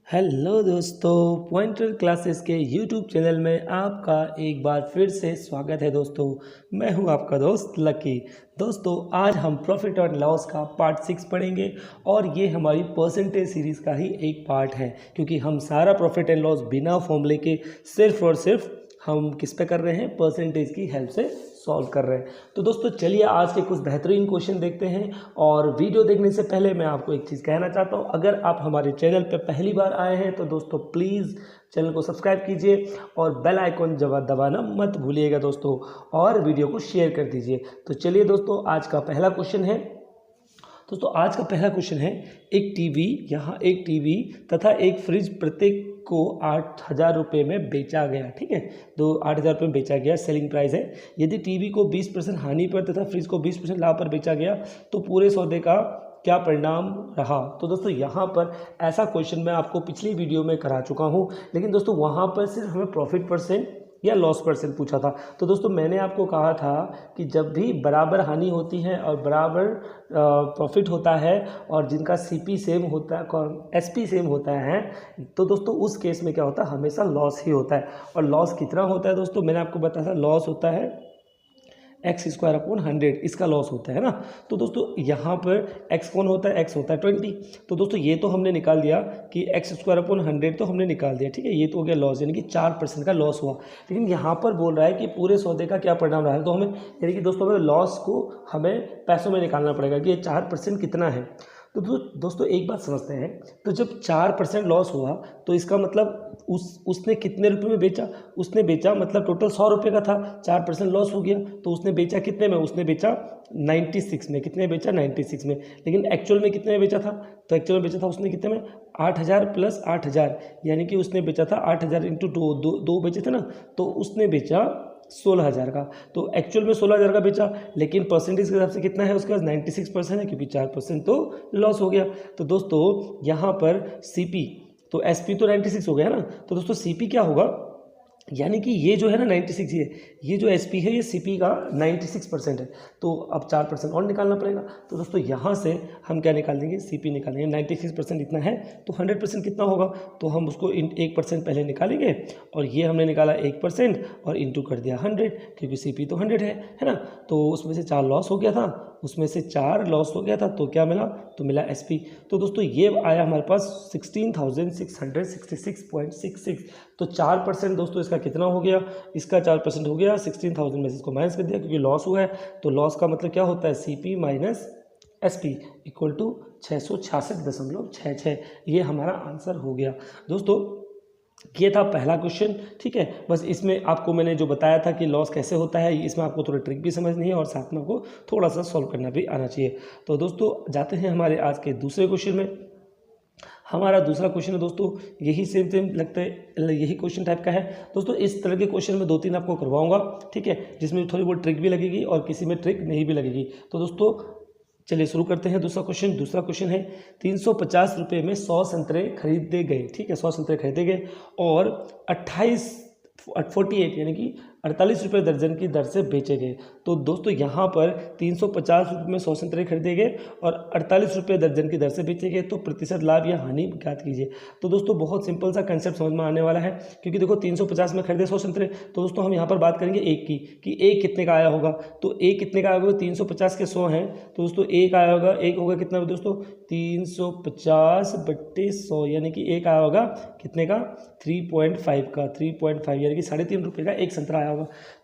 Hello दोस्तों, pointer classes के YouTube channel में आपका एक बार फिर से स्वागत है। दोस्तों मैं हूं आपका दोस्त लकी। दोस्तों आज हम प्रॉफिट और लॉस का पार्ट 6 पढ़ेंगे और ये हमारी परसेंटेज सीरीज़ का ही एक पार्ट है, क्योंकि हम सारा प्रॉफिट एंड लॉस बिना फॉर्मूले के सिर्फ और सिर्फ हम किस पे कर रहे हैं, परसेंटेज की हेल्प से सॉल्व कर रहे हैं। तो दोस्तों चलिए आज के कुछ बेहतरीन क्वेश्चन देखते हैं। और वीडियो देखने से पहले मैं आपको एक चीज़ कहना चाहता हूं, अगर आप हमारे चैनल पर पहली बार आए हैं तो दोस्तों प्लीज़ चैनल को सब्सक्राइब कीजिए और बेल आइकॉन दबाना मत भूलिएगा दोस्तों, और वीडियो को शेयर कर दीजिए। तो चलिए दोस्तों आज का पहला क्वेश्चन है। दोस्तों आज का पहला क्वेश्चन है, एक टीवी तथा एक फ्रिज प्रत्येक को 8,000 रुपये में बेचा गया। ठीक है, 8,000 रुपये में बेचा गया, सेलिंग प्राइस है। यदि टीवी को 20% हानि पर तथा फ्रिज को 20% लाभ पर बेचा गया तो पूरे सौदे का क्या परिणाम रहा। तो दोस्तों यहाँ पर ऐसा क्वेश्चन मैं आपको पिछली वीडियो में करा चुका हूँ, लेकिन दोस्तों वहाँ पर सिर्फ हमें प्रॉफिट परसेंट या लॉस परसेंट पूछा था। तो दोस्तों मैंने आपको कहा था कि जब भी बराबर हानि होती है और बराबर प्रॉफिट होता है और जिनका सीपी सेम होता है, एसपी सेम होता है, तो दोस्तों उस केस में क्या होता है, हमेशा लॉस ही होता है। और लॉस कितना होता है दोस्तों, मैंने आपको बताया था लॉस होता है x² 100, इसका लॉस होता है ना। तो दोस्तों यहाँ पर x कौन होता है, x होता है 20। तो दोस्तों ये तो हमने निकाल दिया कि x² 100 तो हमने निकाल दिया। ठीक है, ये तो हो गया लॉस, यानी कि 4% का लॉस हुआ। लेकिन यहाँ पर बोल रहा है कि पूरे सौदे का क्या परिणाम रहा है, तो हमें यानी कि दोस्तों हमें लॉस को हमें पैसों में निकालना पड़ेगा कि ये 4% कितना है। तो दोस्तों एक बात समझते हैं, तो जब 4% लॉस हुआ तो इसका मतलब उसने कितने रुपए में बेचा, उसने बेचा मतलब टोटल 100 रुपये का था, 4% लॉस हो गया तो उसने बेचा कितने में, उसने बेचा 96 में। कितने बेचा, 96 में। लेकिन एक्चुअल में कितने में बेचा था, तो एक्चुअल में बेचा था उसने कितने में, 8,000 प्लस 8,000, यानी कि उसने बेचा था 8,000 इंटू दो बेचे थे ना, तो उसने बेचा 16,000 का। तो एक्चुअल में 16,000 का बेचा, लेकिन परसेंटेज के हिसाब से कितना है उसके पास, 96% है, क्योंकि 4% तो लॉस हो गया। तो दोस्तों यहाँ पर सीपी तो एसपी तो 96 हो गया ना, तो दोस्तों सीपी क्या होगा, यानी कि ये जो है ना 96, ये जो एसपी है ये सीपी का 96% है। तो अब 4% और निकालना पड़ेगा। तो दोस्तों यहाँ से हम क्या निकाल देंगे, सीपी निकालेंगे। 96% इतना है तो 100% कितना होगा, तो हम उसको 1% पहले निकालेंगे, और ये हमने निकाला 1% और इंटू कर दिया 100, क्योंकि सीपी तो 100 है ना। तो उसमें से 4 लॉस हो गया था, उसमें से 4 लॉस हो गया था, तो क्या मिला, तो मिला एसपी। तो दोस्तों ये आया हमारे पास 16,666.66। तो 4% दोस्तों इसका कितना हो गया, इसका 4% हो गया 16,000 में से इसको माइनस कर दिया, क्योंकि लॉस हुआ है। तो लॉस का मतलब क्या होता है, CP minus SP equal to 666.66। ये हमारा आंसर हो गया। दोस्तों ये था पहला क्वेश्चन। ठीक है, बस इसमें आपको मैंने जो बताया था कि लॉस कैसे होता है, इसमें आपको थोड़ा ट्रिक भी समझनी है और साथ में आपको थोड़ा सा सॉल्व करना भी आना चाहिए। तो दोस्तों जाते हैं हमारे आज के दूसरे क्वेश्चन में। हमारा दूसरा क्वेश्चन है दोस्तों, यही सेम लगता है, यही क्वेश्चन टाइप का है। दोस्तों इस तरह के क्वेश्चन में 2-3 आपको करवाऊंगा, ठीक है, जिसमें थोड़ी बहुत ट्रिक भी लगेगी और किसी में ट्रिक नहीं भी लगेगी। तो दोस्तों चलिए शुरू करते हैं दूसरा क्वेश्चन है, 350 रुपये में 100 संतरे खरीदे गए। ठीक है, 100 संतरे खरीदे गए और 48 यानी कि 48 रुपये दर्जन की दर से बेचे गए। तो दोस्तों यहाँ पर 350 रुपये में 100 संतरे खरीदे गए और 48 रुपये दर्जन की दर से बेचे गए, तो प्रतिशत लाभ या हानि ज्ञात कीजिए। तो दोस्तों बहुत सिंपल सा कंसेप्ट समझ में आने वाला है, क्योंकि देखो 350 में खरीदे 100 संतरे, तो दोस्तों हम यहाँ पर बात करेंगे एक की कि एक कितने का आया होगा। तो एक कितने का आया होगा, 350 के 100 हैं, तो दोस्तों एक आया होगा, एक होगा कितना दोस्तों, 350/100, यानी कि एक आया होगा कितने का, 3.5 का, 3.5 यानी कि 3.5 रुपये का एक संतरा आया होगा।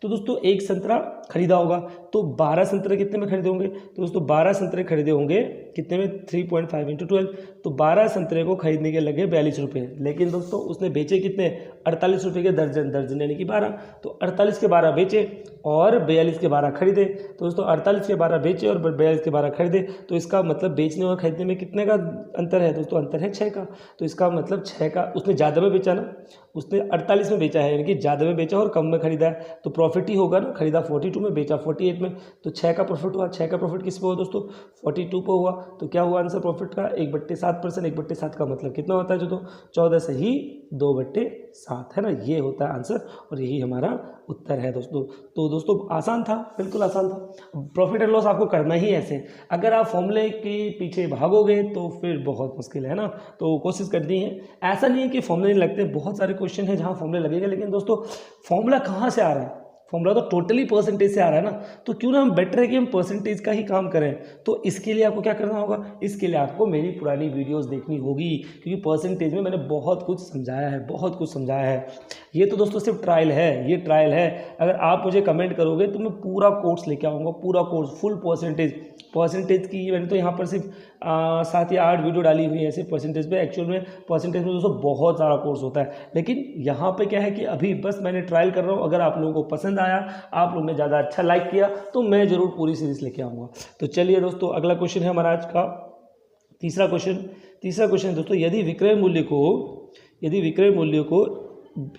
तो दोस्तों एक संतरा खरीदा होगा, तो 12 संतरे कितने में खरीदे होंगे, तो दोस्तों 12 संतरे खरीदे होंगे कितने में, 3.5 × 12, तो 12 संतरे को खरीदने के लगे 42 रुपये। लेकिन दोस्तों उसने बेचे कितने, 48 रुपये के दर्जन यानी कि 12। तो 48 के 12 बेचे और 42 के 12 खरीदे। तो दोस्तों 48 के 12 बेचे और 42 के 12 खरीदे, तो इसका मतलब बेचने और खरीदने में कितने का अंतर है दोस्तों, अंतर है 6 का। तो इसका मतलब 6 का, उसने ज़्यादा में बेचा ना, उसने 48 में बेचा है, यानी कि ज़्यादा में बेचा और कम में खरीदा है, तो प्रॉफिट ही होगा ना। खरीदा 42 में, बेचा 48 में, तो 6 का प्रॉफिट हुआ। 6 का प्रॉफिट किस पे हुआ दोस्तों, 42 पे हुआ। तो क्या हुआ आंसर प्रॉफिट का 1/7%। 1/7 का मतलब कितना होता है जो, तो 14 से ही 2/7 है ना, ये होता है आंसर और यही हमारा उत्तर है दोस्तों। तो दोस्तों आसान था, बिल्कुल आसान था। प्रॉफिट एंड लॉस आपको करना ही ऐसे, अगर आप फॉर्मूले के पीछे भागोगे तो फिर बहुत मुश्किल है ना, तो कोशिश करनी है। ऐसा नहीं है कि फॉर्मूले नहीं लगते, बहुत सारे क्वेश्चन हैं जहाँ फॉर्मूले लगेंगे, लेकिन दोस्तों फॉर्मूला कहाँ से आ रहा है, फॉर्मूला तो टोटली परसेंटेज से आ रहा है ना, तो क्यों ना हम बेटर है कि हम परसेंटेज का ही काम करें। तो इसके लिए आपको क्या करना होगा, इसके लिए आपको मेरी पुरानी वीडियोस देखनी होगी, क्योंकि परसेंटेज में मैंने बहुत कुछ समझाया है, बहुत कुछ समझाया है। ये तो दोस्तों सिर्फ ट्रायल है, ये ट्रायल है। अगर आप मुझे कमेंट करोगे तो मैं पूरा कोर्स लेके आऊँगा, पूरा कोर्स फुल परसेंटेज की। मैंने तो यहाँ पर सिर्फ 7 या 8 वीडियो डाली हुई है ऐसे परसेंटेज पे। एक्चुअल में परसेंटेज में दोस्तों बहुत सारा कोर्स होता है, लेकिन यहाँ पे क्या है कि अभी बस मैंने ट्रायल कर रहा हूँ। अगर आप लोगों को पसंद आया, आप लोगों ने ज़्यादा अच्छा लाइक किया, तो मैं ज़रूर पूरी सीरीज़ लेके आऊँगा। तो चलिए दोस्तों, अगला क्वेश्चन है हमारा आज का तीसरा क्वेश्चन दोस्तों, यदि विक्रय मूल्य को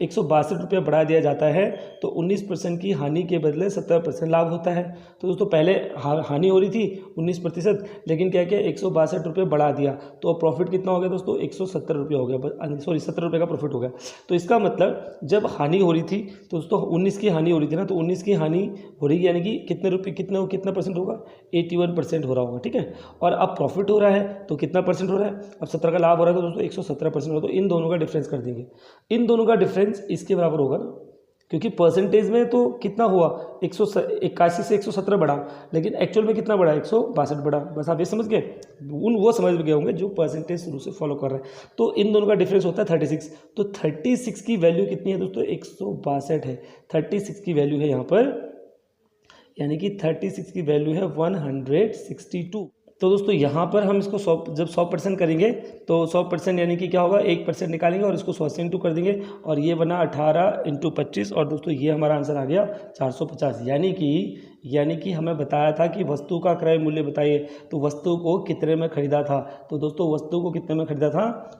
162 रुपये बढ़ा दिया जाता है तो 19% की हानि के बदले 17% लाभ होता है। तो दोस्तों पहले हानि हो रही थी 19%, लेकिन क्या किया 162 रुपये बढ़ा दिया, तो प्रॉफिट कितना हो गया दोस्तों 170 रुपये हो गया, सॉरी 70 रुपये का प्रॉफिट हो गया। तो इसका मतलब जब हानि हो रही थी तो दोस्तों 19 की हानि हो रही थी ना, तो 19 की हानि हो रही है, यानी कि कितने रुपये कितना परसेंट होगा, 81% हो रहा होगा, ठीक है। और अब प्रॉफिट हो रहा है तो कितना परसेंट हो रहा है, अब 17 का लाभ हो रहा है तो दोस्तों 117% होगा। तो इन दोनों का डिफरेंस कर देंगे, इन दोनों का डिफरेंस इसके बराबर होगा ना, क्योंकि परसेंटेज में तो कितना हुआ 181 से 117 बढ़ा, लेकिन एक्चुअल में कितना बढ़ा 162 बढ़ा। बस आप ये समझ गए, वो समझ गए होंगे जो परसेंटेज शुरू से फॉलो कर रहे हैं। तो इन दोनों का डिफरेंस होता है 36। तो 36 की वैल्यू कितनी है दोस्तों 162 है, 36 की वैल्यू है यहाँ पर, यानी कि 36 की वैल्यू है 162। तो दोस्तों यहाँ पर हम इसको 100% करेंगे तो 100% यानी कि क्या होगा 1% निकालेंगे और इसको 100 से इंटू कर देंगे, और ये बना 18 × 25, और दोस्तों ये हमारा आंसर आ गया 450। यानी कि हमें बताया था कि वस्तु का क्रय मूल्य बताइए, तो वस्तु को कितने में खरीदा था, तो दोस्तों वस्तु को कितने में खरीदा था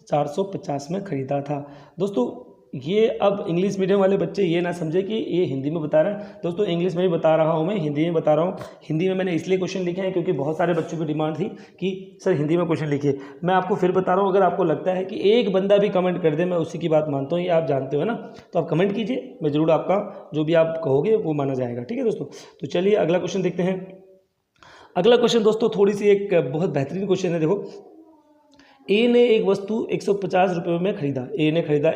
450 में खरीदा था। दोस्तों ये अब इंग्लिश मीडियम वाले बच्चे ये ना समझे कि ये हिंदी में बता रहा है, दोस्तों इंग्लिश में भी बता रहा हूँ, मैं हिंदी में बता रहा हूँ। हिंदी में मैंने इसलिए क्वेश्चन लिखे हैं क्योंकि बहुत सारे बच्चों की डिमांड थी कि सर हिंदी में क्वेश्चन लिखिए। मैं आपको फिर बता रहा हूँ, अगर आपको लगता है कि एक बंदा भी कमेंट कर दे, मैं उसी की बात मानता हूँ, ये आप जानते हो ना, तो आप कमेंट कीजिए, मैं ज़रूर आपका जो भी आप कहोगे वो माना जाएगा, ठीक है दोस्तों। तो चलिए अगला क्वेश्चन देखते हैं। अगला क्वेश्चन दोस्तों थोड़ी सी एक बहुत बेहतरीन क्वेश्चन है। देखो, ए ने एक वस्तु 150 रुपये में खरीदा, ए ने खरीदा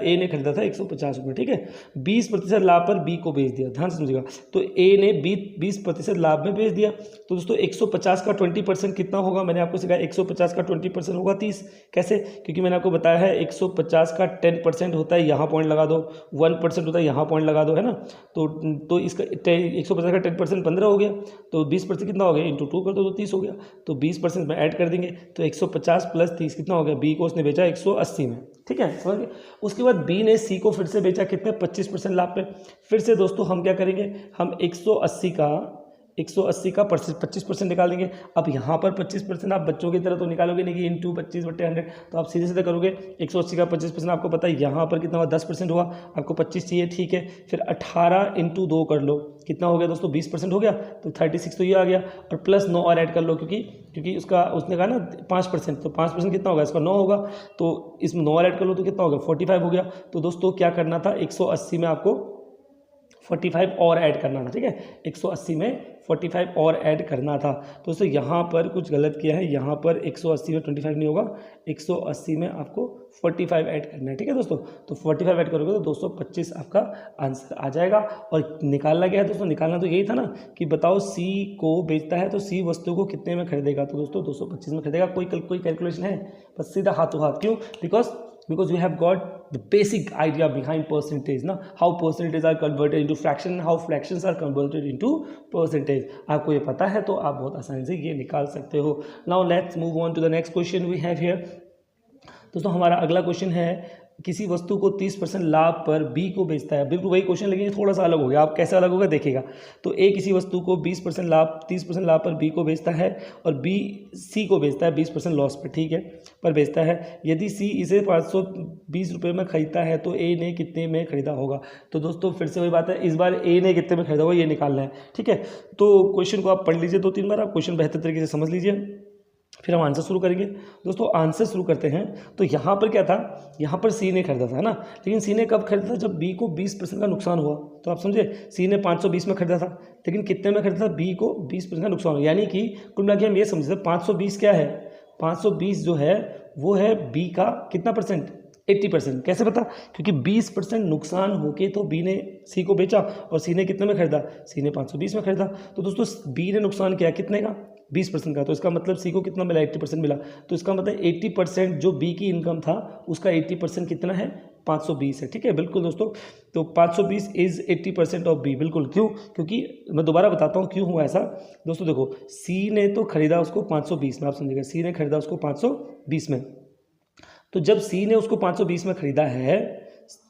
था 150 रुपये, ठीक है। 20% लाभ पर बी को बेच दिया, ध्यान से समझिएगा। तो ए ने 20% लाभ में बेच दिया, तो दोस्तों 150 का 20% कितना होगा, मैंने आपको सिखाया 150 का 20% होगा 30। कैसे, क्योंकि मैंने आपको बताया है 150 का 10% होता है, यहाँ पॉइंट लगा दो, 1% होता है, यहाँ पॉइंट लगा दो, है ना। तो इसका 150 का 10% 15 हो गया, तो 20% कितना हो गया, इंटू 2 कर दो तो 30 हो गया। तो 20% में ऐड कर देंगे, तो 150 + 30 कितना हो गया, बी को उसने बेचा 180 में, ठीक है, समझ गए। उसके बाद बी ने सी को फिर से बेचा कितने 25% लाभ पे। फिर से दोस्तों हम क्या करेंगे, हम 180 का 25% निकाल देंगे। अब यहाँ पर 25% आप बच्चों की तरह तो निकालोगे नहीं कि इंटू 25/100, तो आप सीधे सीधे करोगे। 180 का 25% आपको पता है यहाँ पर कितना हुआ 10% हुआ, आपको 25 चाहिए, ठीक है। फिर 18 × 2 कर लो, कितना हो गया दोस्तों 20% हो गया, तो 36 तो ये आ गया, और प्लस 9 और ऐड कर लो, क्योंकि उसने कहा ना 5%, तो 5% कितना होगा, इसका 9 होगा, तो इसमें 9 और ऐड कर लो तो कितना हो गया 45 हो गया। तो दोस्तों क्या करना था, 180 में आपको 45 और ऐड करना था, ठीक है, 180 में 45 और ऐड करना था। तो दोस्तों यहाँ पर कुछ गलत किया है, यहाँ पर 180 में 25 नहीं होगा, 180 में आपको 45 ऐड करना है, ठीक है दोस्तों। तो 45 ऐड करोगे तो 225 आपका आंसर आ जाएगा। और निकालना क्या है दोस्तों, निकालना तो यही था ना कि बताओ सी को बेचता है तो सी वस्तु को कितने में खरीदेगा, तो दोस्तों 225 में खरीदेगा। कोई कैलकुलेशन है, बस सीधा हाथों हाथ। क्यों, because you have got the basic idea behind percentage ना, how percentage are converted into fraction, how fractions are converted into percentage। आपको ये पता है तो आप बहुत आसानी से ये निकाल सकते हो। Now let's move on to the next question we have here। दोस्तों हमारा अगला क्वेश्चन है, किसी वस्तु को 30% लाभ पर बी को बेचता है। बिल्कुल वही क्वेश्चन, लेकिन थोड़ा सा अलग हो गया। आप कैसे अलग होगा देखिएगा। तो ए किसी वस्तु को 30% लाभ पर बी को बेचता है, और बी सी को बेचता है 20% लॉस पर, ठीक है, पर बेचता है। यदि सी इसे 520 रुपये में खरीदता है तो ए ने कितने में खरीदा होगा। तो दोस्तों फिर से वही बात है, इस बार ए ने कितने में खरीदा होगा ये निकालना है, ठीक है। तो क्वेश्चन को आप पढ़ लीजिए 2-3 बार, आप क्वेश्चन बेहतर तरीके से समझ लीजिए। फिर हम आंसर शुरू करेंगे। दोस्तों आंसर शुरू करते हैं। तो यहाँ पर क्या था, यहाँ पर सी ने खरीदा था, है ना। लेकिन सी ने कब खरीदा था, जब बी को 20% का नुकसान हुआ। तो आप समझे, सी ने 520 में खरीदा था, लेकिन कितने में खरीदा था, बी को 20% का नुकसान हुआ। यानी कि कुल मिला के हम ये समझते हैं 520 क्या है, 520 जो है वो है बी का कितना परसेंट, 80%। कैसे पता, क्योंकि 20% नुकसान होके तो बी ने सी को बेचा और सी ने कितने में खरीदा, सी ने 520 में खरीदा। तो दोस्तों बी ने नुकसान किया कितने का, 20% का। तो इसका मतलब सी को कितना मिला, 80% मिला। तो इसका मतलब 80% जो बी की इनकम था उसका 80% कितना है, 520 है। ठीक है, बिल्कुल दोस्तों। तो 520 इज 80% ऑफ बी, बिल्कुल। क्यों, क्योंकि मैं दोबारा बताता हूँ क्यों हुआ ऐसा। दोस्तों देखो, सी ने तो खरीदा उसको 520 में, आप समझिएगा, सी ने खरीदा उसको 520 में। तो जब सी ने उसको 520 में खरीदा है,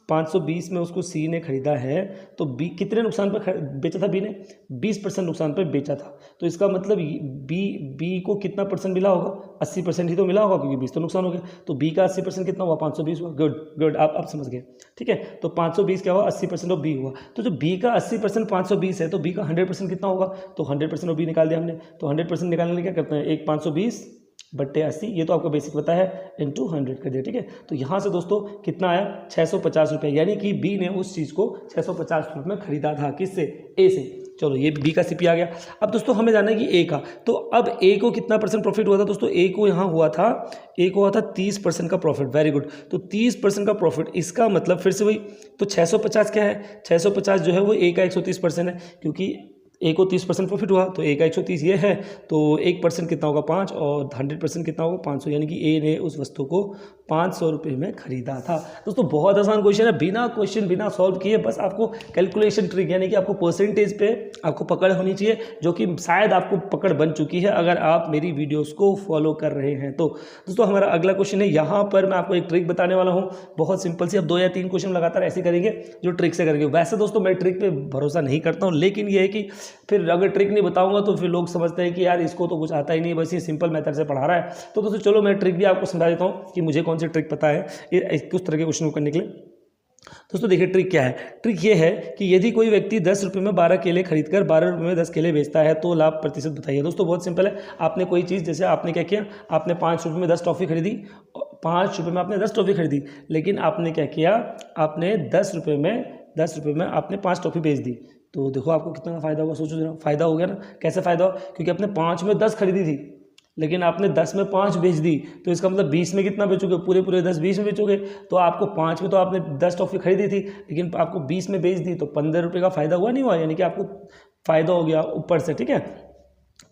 520 में उसको सी ने खरीदा है, तो बी कितने नुकसान पर बेचा था, बी ने 20% नुकसान पर बेचा था। तो इसका मतलब बी को कितना परसेंट मिला होगा, 80% ही तो मिला होगा, क्योंकि 20 तो नुकसान हो गया। तो बी का 80% कितना हुआ, 520 हुआ। गुड गुड, आप समझ गए। ठीक है, तो 520 क्या हुआ, 80% ऑफ बी हुआ। तो जो बी का 80% 520 है, तो बी का 100% कितना होगा, तो 100% ऑफ बी निकाल दिया हमने। तो 100% निकालने के लिए क्या करते हैं, एक 520 बट्टे 80, ये तो आपको बेसिक पता है, इंटू 100 कर दिया। ठीक है, तो यहाँ से दोस्तों कितना आया, 650 रुपये। यानी कि बी ने उस चीज़ को 650 रुपये में खरीदा था, किससे, ए से। चलो ये बी का सीपी आ गया। अब दोस्तों हमें जानना है कि ए का, तो अब ए को कितना परसेंट प्रॉफिट हुआ था दोस्तों, ए को यहाँ हुआ था, ए को हुआ था 30% का प्रॉफिट। Very good. तो 30% का प्रॉफिट, इसका मतलब फिर से वही, तो 650 क्या है, 650 जो है वो ए का 130% है, क्योंकि ए को 30% प्रॉफिट हुआ, तो ए का 130 ये है, तो 1% कितना होगा, 5, और 100% कितना होगा, 500। यानी कि ए ने उस वस्तु को 500 रुपये में खरीदा था। दोस्तों बहुत आसान क्वेश्चन है, बिना सॉल्व किए बस आपको कैलकुलेशन ट्रिक, यानी कि आपको परसेंटेज पे आपको पकड़ होनी चाहिए, जो कि शायद आपको पकड़ बन चुकी है अगर आप मेरी वीडियोस को फॉलो कर रहे हैं। तो दोस्तों हमारा अगला क्वेश्चन है, यहाँ पर मैं आपको एक ट्रिक बताने वाला हूँ, बहुत सिंपल सी। अब 2 या 3 क्वेश्चन लगातार ऐसे करेंगे जो ट्रिक से करेंगे। वैसे दोस्तों मैं ट्रिक पे भरोसा नहीं करता हूँ, लेकिन ये है कि फिर अगर ट्रिक नहीं बताऊंगा तो फिर लोग समझते हैं कि यार इसको तो कुछ आता ही नहीं, बस ये सिंपल मेथड से पढ़ा रहा है। तो दोस्तों चलो मैं ट्रिक भी आपको समझा देता हूँ कि मुझे कौन सी ट्रिक पता है किस तरह के क्वेश्चन को करने के लिए। दोस्तों देखिए ट्रिक क्या है, ट्रिक ये है कि यदि कोई व्यक्ति 10 रुपये में 12 केले खरीदकर 12 रुपये में 10 केले बेचता है तो लाभ प्रतिशत बताइए। दोस्तों बहुत सिंपल है, आपने कोई चीज़, जैसे आपने क्या किया, आपने 5 रुपये में 10 टॉफ़ी खरीदी, 5 रुपये में आपने 10 टॉफ़ी खरीदी, लेकिन आपने क्या किया, आपने 10 रुपये में आपने 5 टॉफ़ी बेच दी। तो देखो आपको कितना फ़ायदा हुआ, सोचो जरा, फ़ायदा हो गया ना। कैसे फ़ायदा हो, क्योंकि आपने 5 में 10 खरीदी थी, लेकिन आपने 10 में 5 बेच दी, तो इसका मतलब 20 में कितना बेचोगे, पूरे 10 20 में बेचोगे। तो आपको 5 में तो आपने 10 टॉफ़ी खरीदी थी, लेकिन आपको 20 में बेच दी, तो 15 रुपये का फ़ायदा हुआ, नहीं हुआ, यानी कि आपको फ़ायदा हो गया ऊपर से। ठीक है,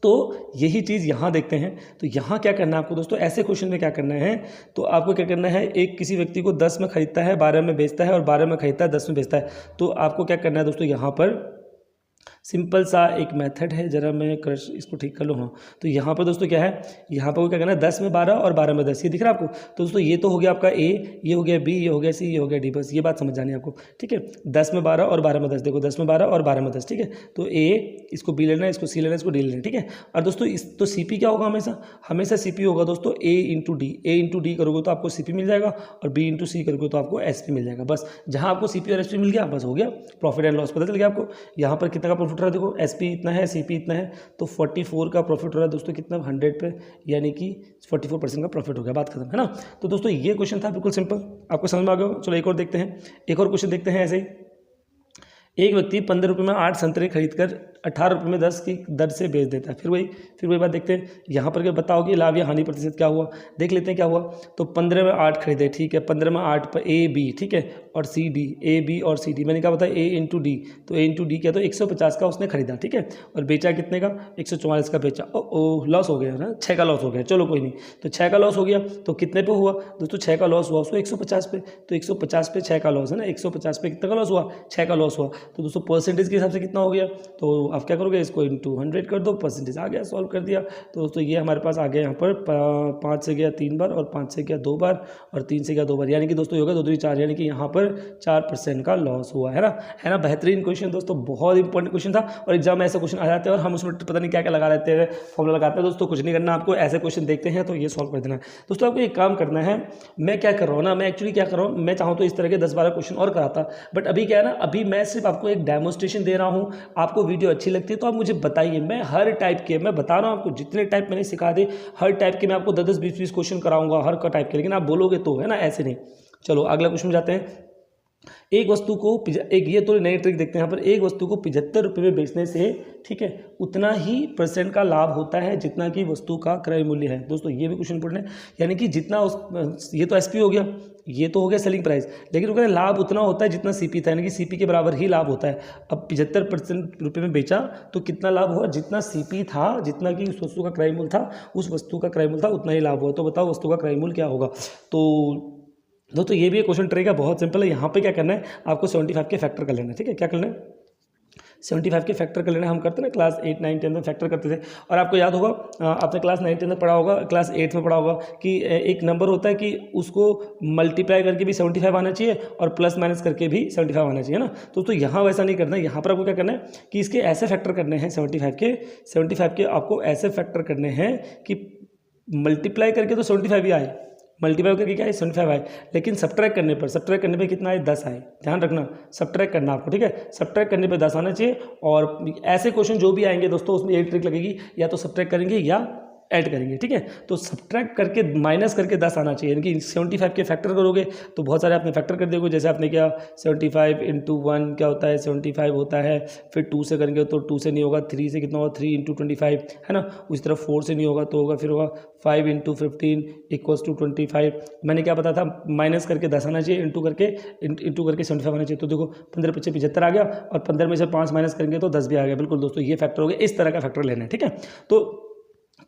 तो यही चीज़ यहाँ देखते हैं। तो यहाँ क्या करना है आपको दोस्तों, ऐसे क्वेश्चन में क्या करना है, तो आपको क्या करना है, एक किसी व्यक्ति को 10 में खरीदता है, 12 में बेचता है, और 12 में खरीदता है, 10 में बेचता है। तो आपको क्या करना है दोस्तों, यहाँ पर सिंपल सा एक मेथड है, जरा मैं इसको ठीक कर लूँ। हाँ, तो यहाँ पर दोस्तों क्या है, यहाँ पर क्या करना है, 10 में 12 और 12 में 10, ये दिख रहा है आपको। तो दोस्तों ये तो हो गया आपका ए, ये हो गया बी, ये हो गया सी, ये हो गया डी, बस ये बात समझ जानी है आपको। ठीक है, 10 में 12 और 12 में 10, देखो 10 में 12 और 12 में 10। ठीक है, तो ए, इसको बी लेना है, इसको सी लेना है, इसको डी लेना है। ठीक है, और दोस्तों तो सी पी क्या होगा, हमेशा सी पी होगा दोस्तों ए इंटू डी करोगे तो आपको सी पी मिल जाएगा, और बी इंटू सी करोगे तो आपको एस पी मिल जाएगा। बस जहाँ आपको सी पी और एस पी मिल गया, बस हो गया, प्रॉफिट एंड लॉस पता चल गया आपको। यहाँ पर कितना का प्रॉफिट रहा, देखो एस पी इतना है, सीपी इतना है, तो 44 का प्रॉफिट हो रहा है दोस्तों, कितना 100 पे, यानी कि 44% का प्रॉफिट हो गया, बात खत्म, है ना। तो दोस्तों ये क्वेश्चन था बिल्कुल सिंपल, आपको समझ में आ गया। चलो एक और देखते हैं, एक और क्वेश्चन देखते हैं। ऐसे ही एक व्यक्ति 15 रुपये में 8 संतरे खरीदकर 18 रुपये में 10 की दर से बेच देता है। फिर वही बात देखते हैं, यहाँ पर क्या बताओ कि लाभ या हानि प्रतिशत क्या हुआ, देख लेते हैं क्या हुआ। तो 15 में 8 खरीदे, ठीक है, 15 में 8 पर ए बी, ठीक है, और सी डी, ए बी और सी डी, मैंने क्या बताया, ए इंटू डी, तो ए इंटू डी क्या, तो 150 का उसने खरीदा, ठीक है, और बेचा कितने का, 144 का बेचा। ओ लॉस हो गया ना, 6 का लॉस हो गया, चलो कोई नहीं, तो 6 का लॉस हो गया, तो कितने पे हुआ दोस्तों, 6 का लॉस हुआ उसको 150 पे, तो 150 पे 6 का लॉस है ना, 150 पे कितने का लॉस हुआ, 6 का लॉस हुआ। तो दोस्तों परसेंटेज के हिसाब से कितना हो गया, तो आप क्या करोगे, इसको इंटू 100 कर दो, परसेंटेज आ गया, सॉल्व कर दिया। तो दोस्तों ये हमारे पास आ गया, यहाँ पर 5 से गया 3 बार, और 5 से गया 2 बार, और 3 से गया 2 बार, यानी कि दोस्तों होगा 2 3 4, यानी कि यहाँ पर 4% का लॉस हुआ, है ना। बेहतरीन क्वेश्चन दोस्तों, बहुत इंपॉर्टेंट क्वेश्चन था, और एग्जाम में ऐसे क्वेश्चन आ जाते हैं और हम उसमें पता नहीं क्या क्या लगा लेते हैं, फॉर्मूला लगाते हैं। दोस्तों कुछ नहीं करना आपको, ऐसे क्वेश्चन देखते हैं तो ये सॉल्व कर देना है। दोस्तों आपको एक काम करना है, मैं क्या कर रहा हूँ ना, मैं एक्चुअली क्या कर रहा हूँ, मैं चाहूँ तो इस तरह के 10-12 क्वेश्चन और कराता, बट अभी क्या है ना, अभी मैं सिर्फ आपको एक डेमोस्ट्रेशन दे रहा हूँ। आपको वीडियो अच्छी अच्छी लगती है तो आप मुझे बताइए। मैं हर टाइप के, मैं बता रहा हूँ आपको, जितने टाइप मैंने सिखा दे हर टाइप के मैं आपको 10-10, 20-20 क्वेश्चन कराऊंगा हर का टाइप के, लेकिन आप बोलोगे तो, है ना, ऐसे नहीं। चलो अगला क्वेश्चन जाते हैं। एक वस्तु को एक, ये तो नई ट्रिक देखते हैं यहाँ पर। एक वस्तु को 75 रुपये में बेचने से, ठीक है, उतना ही % का लाभ होता है जितना कि वस्तु का क्रय मूल्य है। दोस्तों ये भी क्वेश्चन इंपॉर्टेंट है, यानी कि जितना ये तो एसपी हो गया, ये तो हो गया सेलिंग प्राइस, लेकिन वो लाभ उतना होता है जितना सीपी था, यानी कि सीपी के बराबर ही लाभ होता है। अब 75% रुपये में बेचा तो कितना लाभ हुआ, जितना सीपी था, जितना कि उस वस्तु का क्रय मूल्य था, उस वस्तु का क्रय मूल्य था, उतना ही लाभ हुआ। तो बताओ वस्तु का क्रय मूल्य क्या होगा। तो दोस्तों ये भी एक क्वेश्चन ट्रिक है, बहुत सिंपल है। यहाँ पे क्या करना है, आपको 75 के फैक्टर कर लेना है, ठीक है। क्या करना है, 75 के फैक्टर कर लेना। हम करते हैं ना क्लास 8, 9, 10 में फैक्टर करते थे, और आपको याद होगा, आपने क्लास 9, 10 में पढ़ा होगा, क्लास 8 में पढ़ा होगा कि एक नंबर होता है कि उसको मल्टीप्लाई करके भी 75 आना चाहिए और प्लस माइनस करके भी 75 आना चाहिए ना। तो यहाँ वैसा नहीं करना है। यहाँ पर आपको क्या करना है कि इसके ऐसे फैक्टर करने हैं, 75 के आपको ऐसे फैक्टर करने हैं कि मल्टीप्लाई करके तो 75 ही आए, मल्टीप्लाई करके क्या है 75 आए, लेकिन सब्ट्रैक्ट करने पे कितना आए, 10 आए। ध्यान रखना, सब्ट्रैक्ट करना आपको, ठीक है, सब्ट्रैक्ट करने पे 10 आना चाहिए। और ऐसे क्वेश्चन जो भी आएंगे दोस्तों, उसमें एक ट्रिक लगेगी, या तो सब्ट्रैक्ट करेंगे या ऐड करेंगे, ठीक है। तो सब्ट्रैक्ट करके माइनस करके 10 आना चाहिए, यानी कि 75 के फैक्टर करोगे तो बहुत सारे आपने फैक्टर कर दोगे। जैसे आपने क्या 75 × 1 क्या होता है, 75 होता है। फिर 2 से करेंगे तो 2 से नहीं होगा, 3 से कितना होगा, 3 × 25, है ना। उसी तरह 4 से नहीं होगा तो होगा, फिर होगा 5 × 15 = 25। मैंने क्या पता था, माइनस करके 10 आना चाहिए, इंटू करके 75 आना चाहिए। तो देखो 15 × 5 = 75 आ गया, और 15 में से 5 माइनस करेंगे तो 10 भी आ गया। बिल्कुल दोस्तों, ये फैक्टर हो गया। इस तरह का फैक्टर लेना है, ठीक है।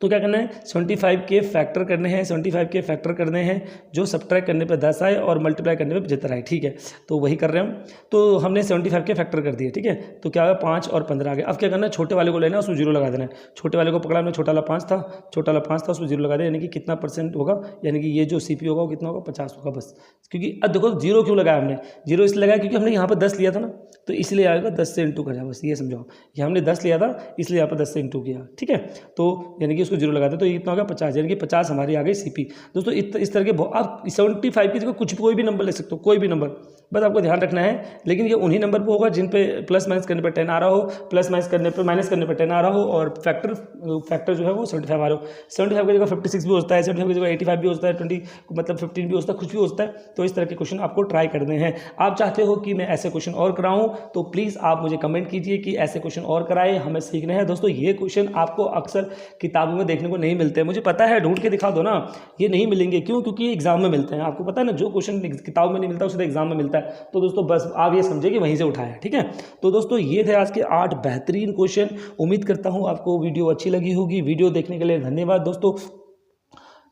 तो क्या करना है, 75 के फैक्टर करने हैं, 75 के फैक्टर करने हैं जो सब्ट्रैक्ट करने पे 10 आए और मल्टीप्लाई करने पे 75 आए, ठीक है। तो वही कर रहे हैं हम। तो हमने 75 के फैक्टर कर दिए, ठीक है। तो क्या होगा, 5 और 15 आ गया। अब क्या करना है, छोटे वाले को लेना है, उसमें 0 लगा देना है। छोटे वाले को पकड़ा हमने, छोटा वाला 5 था, उसमें 0 लगा देना, यानी कि कितना % होगा, यानी कि ये जो सीपी होगा वो कितना होगा, 50 होगा बस। क्योंकि अब देखो 0 क्यों लगाया हमने, 0 इसलिए लगाया क्योंकि हमने यहाँ पर 10 लिया था ना, तो इसलिए आएगा 10 से इंटू कर, बस ये समझाओ। ये हमने 10 लिया था इसलिए यहाँ पर 10 से इंटू किया, ठीक है। तो यानी कि उसको 0 लगाते तो कितना होगा, 50, यानी कि 50 हमारी आ गई सीपी। दोस्तों इस तरह के आप 75 की जगह कोई भी नंबर ले सकते हो, कोई भी नंबर, बस आपको ध्यान रखना है। लेकिन ये उन्हीं नंबर पर होगा जिन पे प्लस माइनस करने पर 10 आ रहा हो, प्लस माइनस करने पर माइनस करने पर 10 आ रहा हो, और फैक्टर जो है वो 75 आ रहा हो। 75 की जगह 56 भी होता है, 75 की जगह 85 भी होता है, 20 मतलब 15 भी होता है, कुछ भी होता है। तो इस तरह के क्वेश्चन आपको ट्राई करने हैं। आप चाहते हो कि मैं ऐसे क्वेश्चन और कराऊं तो प्लीज़ आप मुझे कमेंट कीजिए कि ऐसे क्वेश्चन और कराए, हमें सीखने हैं। दोस्तों ये क्वेश्चन आपको अक्सर किताबों में देखने को नहीं मिलते हैं, मुझे पता है, ढूंढ के दिखा दो ना, ये नहीं मिलेंगे। क्यों? क्योंकि ये एग्जाम में मिलते हैं। आपको पता है ना, जो क्वेश्चन किताब में नहीं मिलता उसे एग्जाम में मिलता है। तो दोस्तों बस आप ये समझे कि वहीं से उठाया है, ठीक है। तो दोस्तों ये थे आज के 8 बेहतरीन क्वेश्चन। उम्मीद करता हूँ आपको वीडियो अच्छी लगी होगी। वीडियो देखने के लिए धन्यवाद दोस्तों।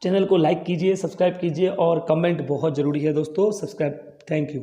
चैनल को लाइक कीजिए, सब्सक्राइब कीजिए, और कमेंट बहुत ज़रूरी है दोस्तों, सब्सक्राइब। Thank you.